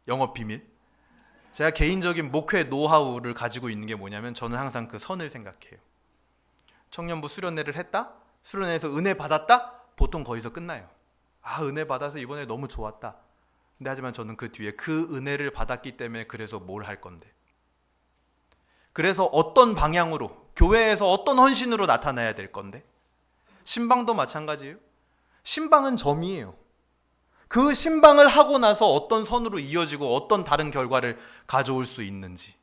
영업 비밀, 제가 개인적인 목회 노하우를 가지고 있는 게 뭐냐면, 저는 항상 그 선을 생각해요. 청년부 수련회를 했다? 수련회에서 은혜 받았다? 보통 거기서 끝나요. 아, 은혜 받아서 이번에 너무 좋았다. 근데 하지만 저는 그 뒤에 그 은혜를 받았기 때문에 그래서 뭘 할 건데, 그래서 어떤 방향으로, 교회에서 어떤 헌신으로 나타나야 될 건데, 신방도 마찬가지예요. 신방은 점이에요. 그 신방을 하고 나서 어떤 선으로 이어지고 어떤 다른 결과를 가져올 수 있는지,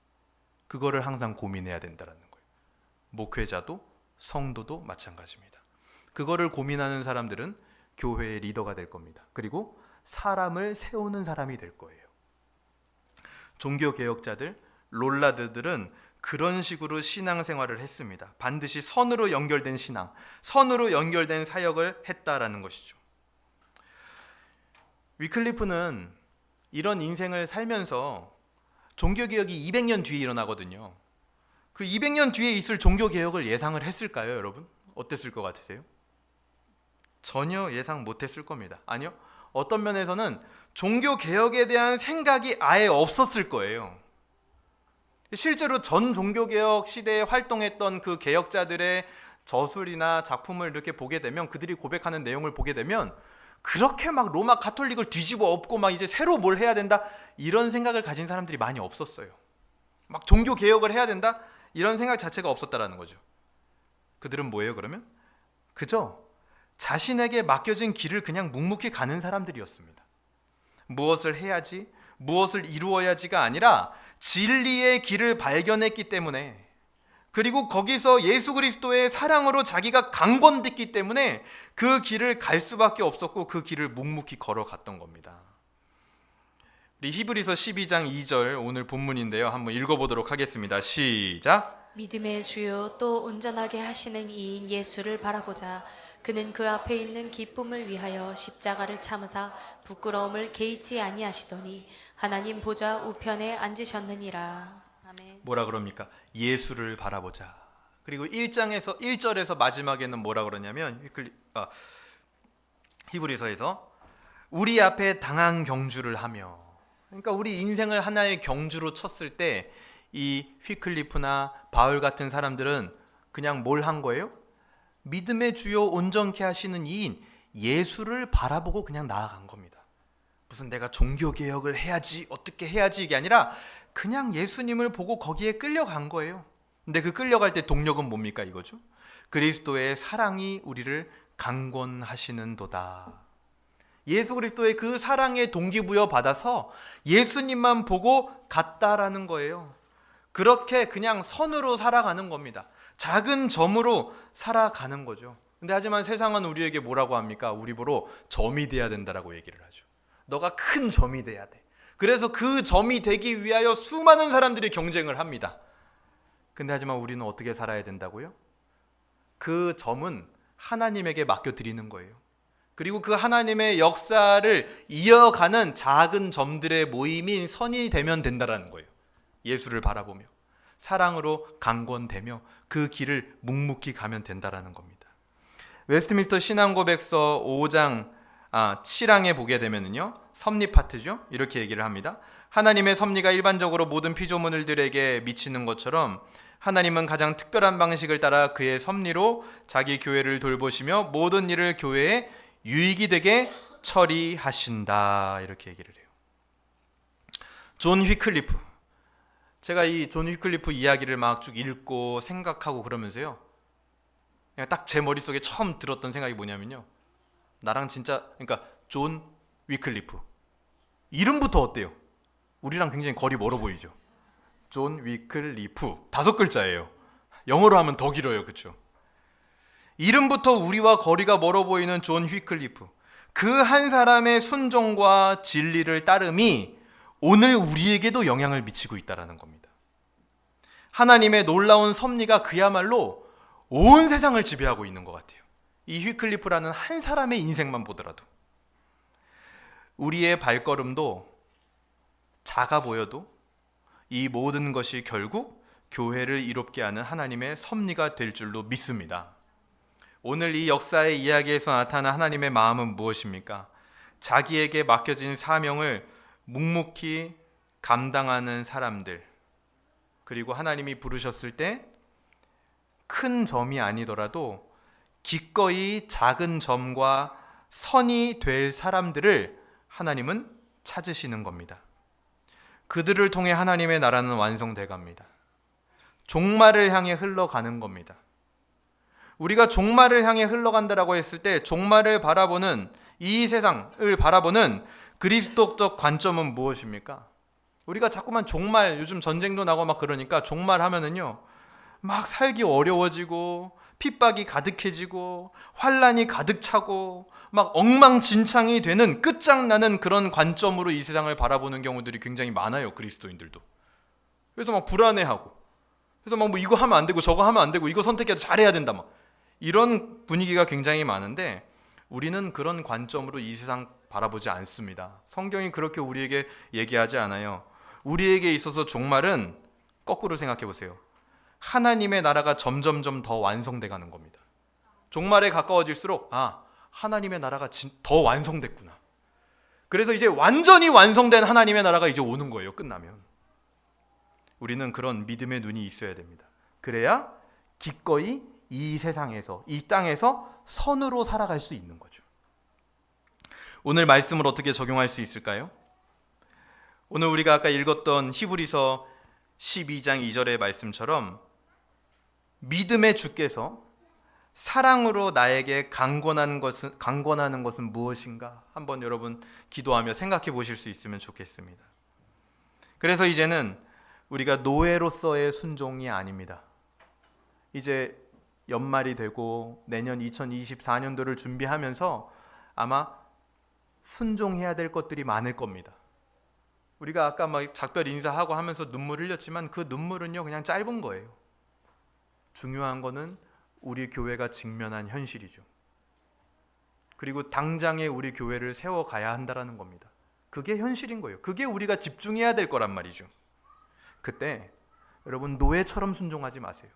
그거를 항상 고민해야 된다는 거예요. 목회자도 성도도 마찬가지입니다. 그거를 고민하는 사람들은 교회의 리더가 될 겁니다. 그리고 사람을 세우는 사람이 될 거예요. 종교개혁자들, 롤라드들은 그런 식으로 신앙생활을 했습니다. 반드시 선으로 연결된 신앙, 선으로 연결된 사역을 했다라는 것이죠. 위클리프는 이런 인생을 살면서, 종교개혁이 200년 뒤에 일어나거든요. 그 200년 뒤에 있을 종교개혁을 예상을 했을까요, 여러분? 어땠을 것 같으세요? 전혀 예상 못했을 겁니다. 아니요, 어떤 면에서는 종교개혁에 대한 생각이 아예 없었을 거예요. 실제로 전 종교개혁 시대에 활동했던 그 개혁자들의 저술이나 작품을 이렇게 보게 되면, 그들이 고백하는 내용을 보게 되면 그렇게 막 로마 가톨릭을 뒤집어 엎고 막 이제 새로 뭘 해야 된다, 이런 생각을 가진 사람들이 많이 없었어요. 막 종교개혁을 해야 된다, 이런 생각 자체가 없었다라는 거죠. 그들은 뭐예요, 그러면? 그저 자신에게 맡겨진 길을 그냥 묵묵히 가는 사람들이었습니다. 무엇을 해야지, 무엇을 이루어야지가 아니라 진리의 길을 발견했기 때문에, 그리고 거기서 예수 그리스도의 사랑으로 자기가 강권됐기 때문에 그 길을 갈 수밖에 없었고, 그 길을 묵묵히 걸어갔던 겁니다. 우리 히브리서 12장 2절 오늘 본문인데요, 한번 읽어보도록 하겠습니다. 시작. 믿음의 주요 또 온전하게 하시는 이인 예수를 바라보자. 그는 그 앞에 있는 기쁨을 위하여 십자가를 참으사 부끄러움을 개의치 아니하시더니 하나님 보좌 우편에 앉으셨느니라. 아멘. 뭐라 그럽니까? 예수를 바라보자. 그리고 1절에서 마지막에는 뭐라 그러냐면 히브리서에서 우리 앞에 당한 경주를 하며, 그러니까 우리 인생을 하나의 경주로 쳤을 때 이 휘클리프나 바울 같은 사람들은 그냥 뭘 한 거예요? 믿음의 주요 온전케 하시는 이인 예수를 바라보고 그냥 나아간 겁니다. 무슨 내가 종교개혁을 해야지 어떻게 해야지 이게 아니라 그냥 예수님을 보고 거기에 끌려간 거예요. 근데 그 끌려갈 때 동력은 뭡니까 이거죠? 그리스도의 사랑이 우리를 강권하시는도다. 예수 그리스도의 그 사랑에 동기부여 받아서 예수님만 보고 갔다라는 거예요. 그렇게 그냥 선으로 살아가는 겁니다. 작은 점으로 살아가는 거죠. 근데 하지만 세상은 우리에게 뭐라고 합니까? 우리 보러 점이 돼야 된다라고 얘기를 하죠. 너가 큰 점이 돼야 돼. 그래서 그 점이 되기 위하여 수많은 사람들이 경쟁을 합니다. 근데 하지만 우리는 어떻게 살아야 된다고요? 그 점은 하나님에게 맡겨드리는 거예요. 그리고 그 하나님의 역사를 이어가는 작은 점들의 모임인 선이 되면 된다라는 거예요. 예수를 바라보며 사랑으로 강권되며 그 길을 묵묵히 가면 된다라는 겁니다. 웨스트민스터 신앙고백서 7항에 보게 되면은요, 섭리 파트죠. 이렇게 얘기를 합니다. 하나님의 섭리가 일반적으로 모든 피조물들에게 미치는 것처럼 하나님은 가장 특별한 방식을 따라 그의 섭리로 자기 교회를 돌보시며 모든 일을 교회에 유익이 되게 처리하신다. 이렇게 얘기를 해요. 존 휘클리프. 제가 이 존 휘클리프 이야기를 막 쭉 읽고 생각하고 그러면서요, 그냥 딱 제 머릿속에 처음 들었던 생각이 뭐냐면요, 나랑 진짜, 그러니까 존 휘클리프 이름부터 어때요? 우리랑 굉장히 거리 멀어 보이죠. 존 휘클리프 5글자예요. 영어로 하면 더 길어요. 그렇죠? 이름부터 우리와 거리가 멀어 보이는 존 휘클리프, 그 한 사람의 순종과 진리를 따름이 오늘 우리에게도 영향을 미치고 있다는 겁니다. 하나님의 놀라운 섭리가 그야말로 온 세상을 지배하고 있는 것 같아요. 이 휘클리프라는 한 사람의 인생만 보더라도 우리의 발걸음도 작아 보여도 이 모든 것이 결국 교회를 이롭게 하는 하나님의 섭리가 될 줄로 믿습니다. 오늘 이 역사의 이야기에서 나타난 하나님의 마음은 무엇입니까? 자기에게 맡겨진 사명을 묵묵히 감당하는 사람들, 그리고 하나님이 부르셨을 때 큰 점이 아니더라도 기꺼이 작은 점과 선이 될 사람들을 하나님은 찾으시는 겁니다. 그들을 통해 하나님의 나라는 완성돼 갑니다. 종말을 향해 흘러가는 겁니다. 우리가 종말을 향해 흘러간다라고 했을 때 종말을 바라보는, 이 세상을 바라보는 그리스도적 관점은 무엇입니까? 우리가 자꾸만 종말, 요즘 전쟁도 나고 막 그러니까 종말 하면은요, 막 살기 어려워지고 핍박이 가득해지고 환란이 가득 차고 막 엉망진창이 되는, 끝장나는 그런 관점으로 이 세상을 바라보는 경우들이 굉장히 많아요. 그리스도인들도. 그래서 막 불안해하고, 그래서 막 뭐 이거 하면 안 되고 저거 하면 안 되고 이거 선택해야 잘해야 된다, 막 이런 분위기가 굉장히 많은데, 우리는 그런 관점으로 이 세상 바라보지 않습니다. 성경이 그렇게 우리에게 얘기하지 않아요. 우리에게 있어서 종말은 거꾸로 생각해 보세요. 하나님의 나라가 점점점 더 완성돼 가는 겁니다. 종말에 가까워질수록 하나님의 나라가 더 완성됐구나. 그래서 이제 완전히 완성된 하나님의 나라가 이제 오는 거예요. 끝나면. 우리는 그런 믿음의 눈이 있어야 됩니다. 그래야 기꺼이 이 세상에서, 이 땅에서 선으로 살아갈 수 있는 거죠. 오늘 말씀을 어떻게 적용할 수 있을까요? 오늘 우리가 아까 읽었던 히브리서 12장 2절의 말씀처럼 믿음의 주께서 사랑으로 나에게 강권하는 것은 무엇인가? 한번 여러분 기도하며 생각해 보실 수 있으면 좋겠습니다. 그래서 이제는 우리가 노예로서의 순종이 아닙니다. 이제 연말이 되고 내년 2024년도를 준비하면서 아마 순종해야 될 것들이 많을 겁니다. 우리가 아까 막 작별 인사하고 하면서 눈물 흘렸지만 그 눈물은요, 그냥 짧은 거예요. 중요한 거는 우리 교회가 직면한 현실이죠. 그리고 당장에 우리 교회를 세워가야 한다는 겁니다. 그게 현실인 거예요. 그게 우리가 집중해야 될 거란 말이죠. 그때 여러분, 노예처럼 순종하지 마세요.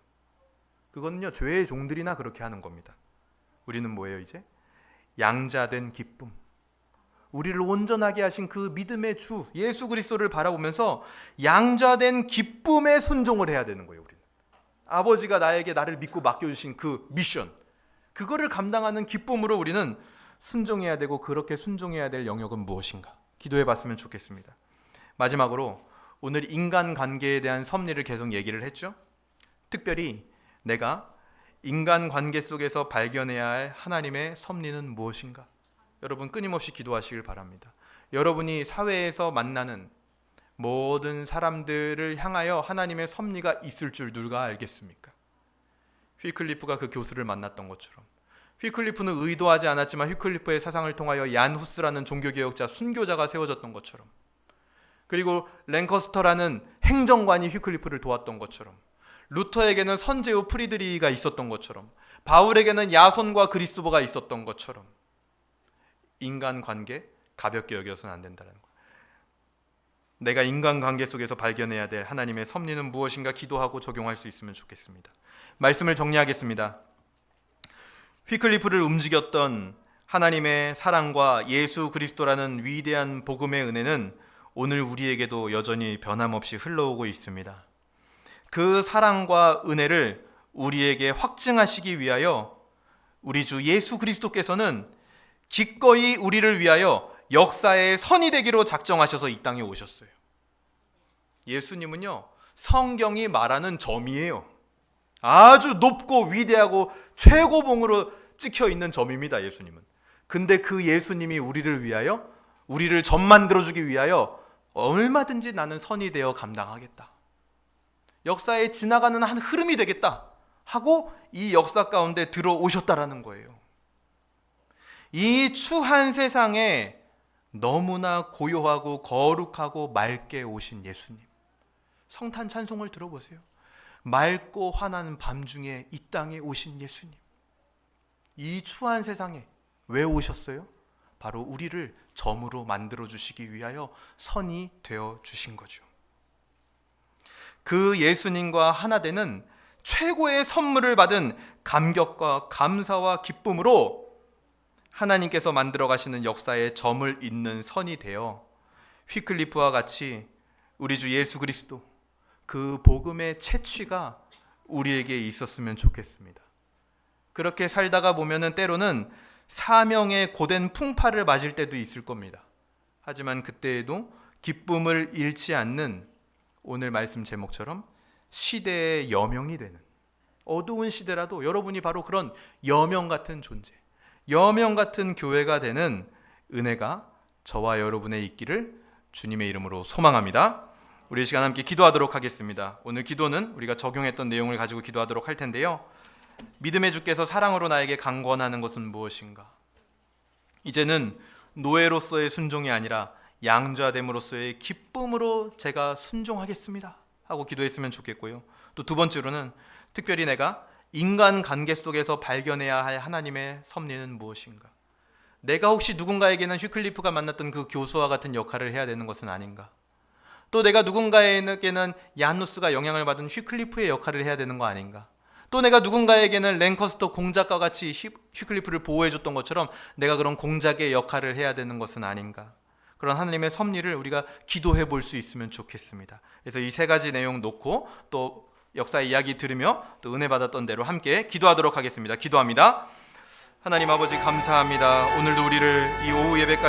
그거는요, 죄의 종들이나 그렇게 하는 겁니다. 우리는 뭐예요, 이제? 양자된 기쁨. 우리를 온전하게 하신 그 믿음의 주 예수 그리스도를 바라보면서 양자된 기쁨에 순종을 해야 되는 거예요. 우리는 아버지가 나를 믿고 맡겨주신 그 미션, 그거를 감당하는 기쁨으로 우리는 순종해야 되고, 그렇게 순종해야 될 영역은 무엇인가 기도해 봤으면 좋겠습니다. 마지막으로 오늘 인간관계에 대한 섭리를 계속 얘기를 했죠. 특별히 내가 인간관계 속에서 발견해야 할 하나님의 섭리는 무엇인가, 여러분 끊임없이 기도하시길 바랍니다. 여러분이 사회에서 만나는 모든 사람들을 향하여 하나님의 섭리가 있을 줄 누가 알겠습니까? 휘클리프가 그 교수를 만났던 것처럼, 휘클리프는 의도하지 않았지만 휘클리프의 사상을 통하여 얀 후스라는 종교개혁자, 순교자가 세워졌던 것처럼, 그리고 랭커스터라는 행정관이 휘클리프를 도왔던 것처럼, 루터에게는 선제후 프리드리히가 있었던 것처럼, 바울에게는 야손과 그리스도가 있었던 것처럼, 인간관계 가볍게 여겨서는 안 된다는 거예요. 내가 인간관계 속에서 발견해야 될 하나님의 섭리는 무엇인가 기도하고 적용할 수 있으면 좋겠습니다. 말씀을 정리하겠습니다. 휘클리프를 움직였던 하나님의 사랑과 예수 그리스도라는 위대한 복음의 은혜는 오늘 우리에게도 여전히 변함없이 흘러오고 있습니다. 그 사랑과 은혜를 우리에게 확증하시기 위하여 우리 주 예수 그리스도께서는 기꺼이 우리를 위하여 역사의 선이 되기로 작정하셔서 이 땅에 오셨어요. 예수님은요, 성경이 말하는 점이에요. 아주 높고 위대하고 최고봉으로 찍혀 있는 점입니다. 예수님은. 근데 그 예수님이 우리를 위하여, 우리를 점 만들어주기 위하여 얼마든지 나는 선이 되어 감당하겠다, 역사에 지나가는 한 흐름이 되겠다 하고 이 역사 가운데 들어오셨다라는 거예요. 이 추한 세상에 너무나 고요하고 거룩하고 맑게 오신 예수님, 성탄 찬송을 들어보세요. 맑고 환한 밤중에 이 땅에 오신 예수님, 이 추한 세상에 왜 오셨어요? 바로 우리를 점으로 만들어 주시기 위하여 선이 되어 주신 거죠. 그 예수님과 하나 되는 최고의 선물을 받은 감격과 감사와 기쁨으로 하나님께서 만들어 가시는 역사에 점을 잇는 선이 되어 휘클리프와 같이 우리 주 예수 그리스도 그 복음의 채취가 우리에게 있었으면 좋겠습니다. 그렇게 살다가 보면은 때로는 사명의 고된 풍파를 맞을 때도 있을 겁니다. 하지만 그때에도 기쁨을 잃지 않는, 오늘 말씀 제목처럼 시대의 여명이 되는, 어두운 시대라도 여러분이 바로 그런 여명 같은 존재, 여명 같은 교회가 되는 은혜가 저와 여러분의 있기를 주님의 이름으로 소망합니다. 우리 이 시간 함께 기도하도록 하겠습니다. 오늘 기도는 우리가 적용했던 내용을 가지고 기도하도록 할 텐데요. 믿음의 주께서 사랑으로 나에게 강권하는 것은 무엇인가? 이제는 노예로서의 순종이 아니라 양자됨으로서의 기쁨으로 제가 순종하겠습니다 하고 기도했으면 좋겠고요. 또 두 번째로는 특별히 내가 인간 관계 속에서 발견해야 할 하나님의 섭리는 무엇인가? 내가 혹시 누군가에게는 휘클리프가 만났던 그 교수와 같은 역할을 해야 되는 것은 아닌가? 또 내가 누군가에게는 얀누스가 영향을 받은 휘클리프의 역할을 해야 되는 거 아닌가? 또 내가 누군가에게는 랭커스터 공작과 같이 휘클리프를 보호해줬던 것처럼 내가 그런 공작의 역할을 해야 되는 것은 아닌가? 그런 하나님의 섭리를 우리가 기도해 볼 수 있으면 좋겠습니다. 그래서 이 세 가지 내용 놓고 또 역사의 이야기 들으며 또 은혜 받았던 대로 함께 기도하도록 하겠습니다. 기도합니다. 하나님 아버지 감사합니다. 오늘도 우리를 이 오후 예배까지